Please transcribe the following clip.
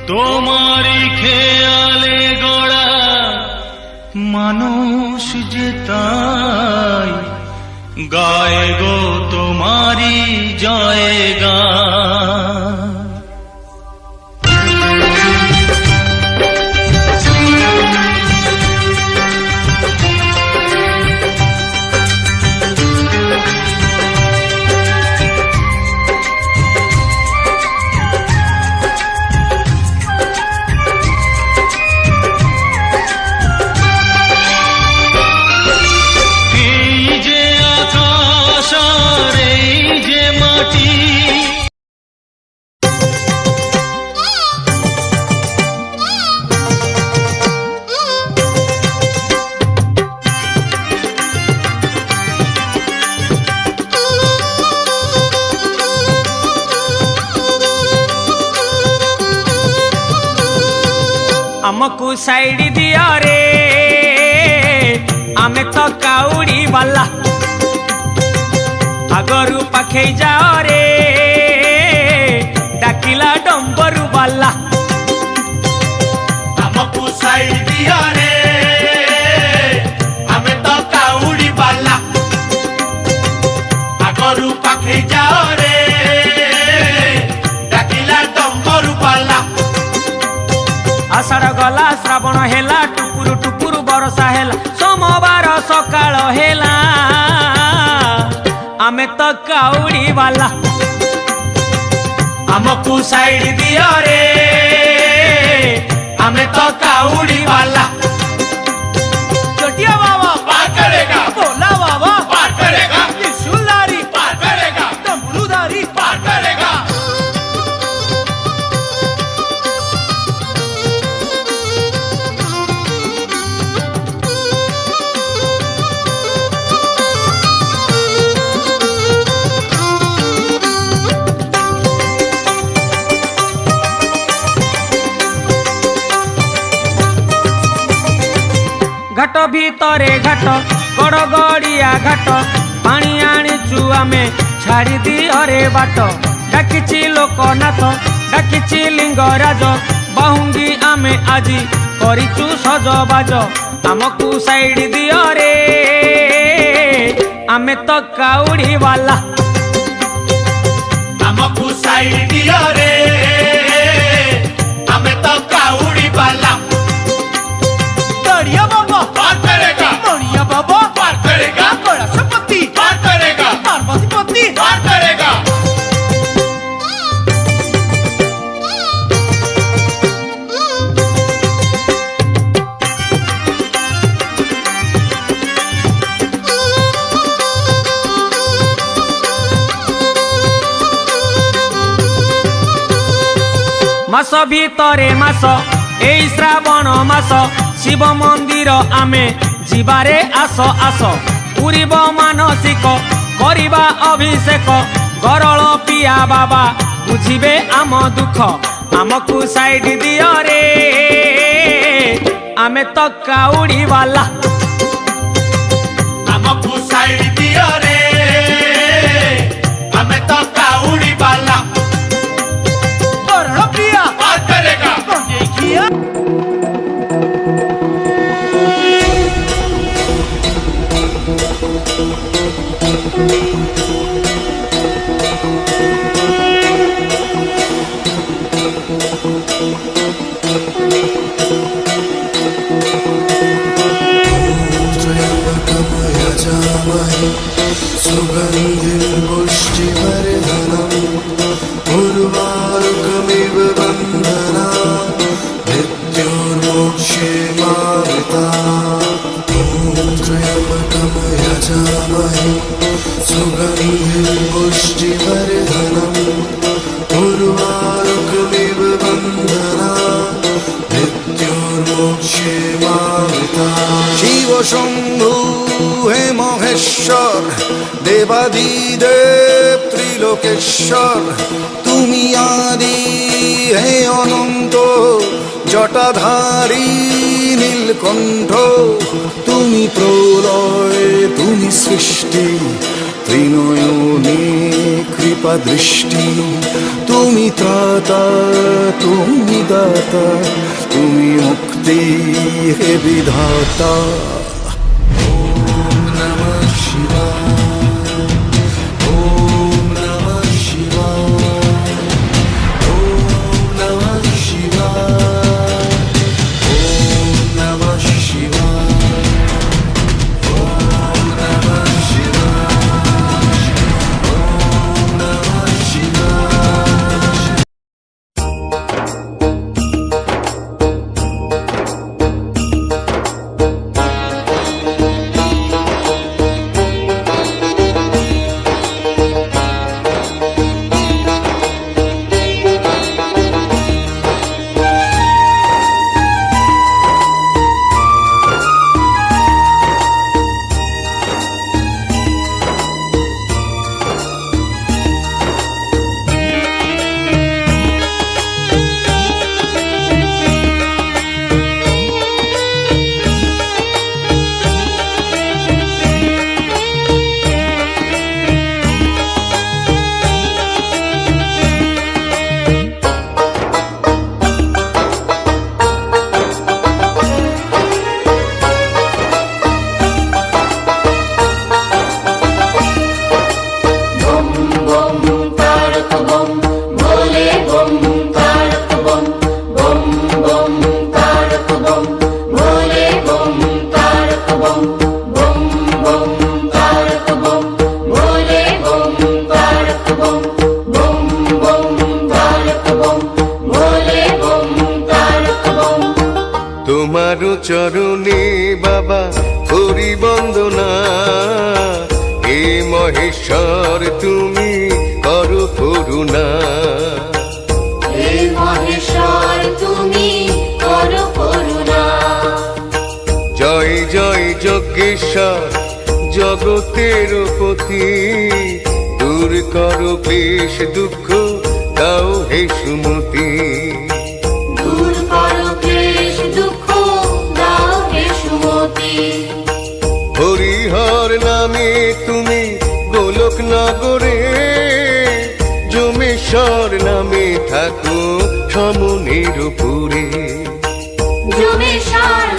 তোমারি খেয়ালে গড়া মানুষ যে তাই গায়ে গো তোমারি জয় গান। हमको साइड दिया रे आमे तो काउड़ी वाला आगरू पाखे जाओ रे डाकिला डंबरू वाला। हमको साइड दिया रे आमे तो काउड़ी वाला आगरू पाखे जाओ रे डाकिला डंबरू वाला। आषाढ़ गला श्रावण हेला टुकुरु टुकुरु बरसा हेला सोमवार सकाळ हेला आमे तो काउड़ी वाला। हमको साइड दिया रे आमे तो काउड़ी वाला। चटिया बाबा पार करेगा, भोला बाबा पार करेगा, त्रिशूलधारी पार करेगा, डमरूधारी पार करेगा। घाट भीतरे घाट गड़गड़िया घाट पानी आनीचु आमे छाड़ी दिहरे बाट डाकिछि लोकनाथ डाकिछि लिंगराज बाहुंगी आमे आजी करिचु सजबाज। आमकु साइड दिहरे आमे तो काउड़ी वाला। हमको साइड दिया रे आमे तो काउड़ी वाला। दरिया बाबा पार करेगा, मणिया बाबा पार करेगा, कैलाशपति पार करेगा, पार्वतीपति पार करेगा। मास भीतरे मास एई श्रावण मास शिव मंदिर आमे जीवारे आस आस पूरीब मानसिक करिबा अभिषेक गरल पिया बाबा बुझिबे आम दुख। आमकु साइड दियो रे आमे तो काउड़ी वाला। हमको साइड दिया रे आमे तो काउड़ी वाला। गरल पिया पार करेगा, देखिया सुगन्धिं पुष्टिवर्धनम् उर्वारुकमिव बन्धनात् मृत्योर्मोक्षे मामृतात्। ॐ त्र्यम्बकं यजामहे सुगन्धिं पुष्टिवर्धनम् उर्वारुकमिव बन्धनात् मृत्योर्मोक्षे मामृतात्। शिव शम्भु हे महेश्वर देवादिदेव त्रिलोकेश्वर तुमी आदि हे अनंत जटाधारी नीलकंठ तुमी प्रलय तुमी सृष्टि ত্রিনয়নে কৃপা দৃষ্টি তুমি ত্রাতা তুমি দাতা তুমি মুক্তি হে বিধাতা ওম নমঃ শিবায় ওম নমঃ শিবায় ওম নমঃ শিবায় ওম নমঃ শিবায় ওম নমঃ শিবায় ওম নমঃ শিবায় তোমার চরণে বাবা করি বন্দনা হে মহেশ্বর তুমি করো করুণা হে মহেশ্বর তুমি করো করুণা জয় জয় যজ্ঞেশ্বর জগতের পতি দূর করো ক্লেশ দুঃখ দাও হে সুমতি দূর করো ক্লেশ দুঃখ দাও হে সুমতি হরিহর নামে তুমি গোলক নগরে যমেশ্বর নামে থাকো সমনের পুরে যমেশ্বর